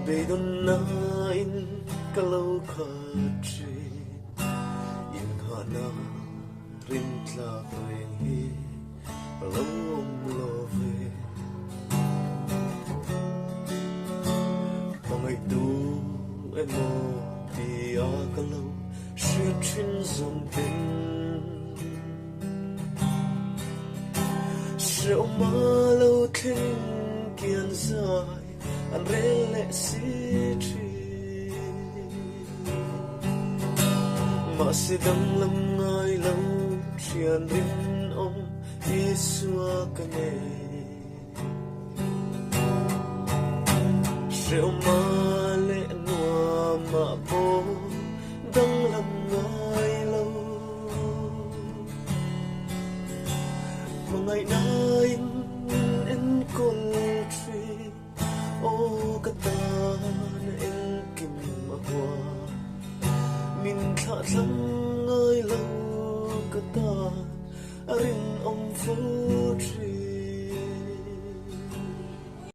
Bây đồn nãy cả lâu khát chi yên hạ na rin tla về hi lâu lo về mà ngày tu em mơ đi à cả lâu xuyên chuyên dòng tình rượu mà lâu thêm kiên dài anh rê lệ si chi mà sẽ đâm lâm ngài lâu triền đến ông đi xua cả nghề rượu mà lệ nua mà bố đâm lâm ngài lâu mà ngày nay em cùng truy ô kata na em kim mahwa min tha thlang ngai lo kata arin om fu tri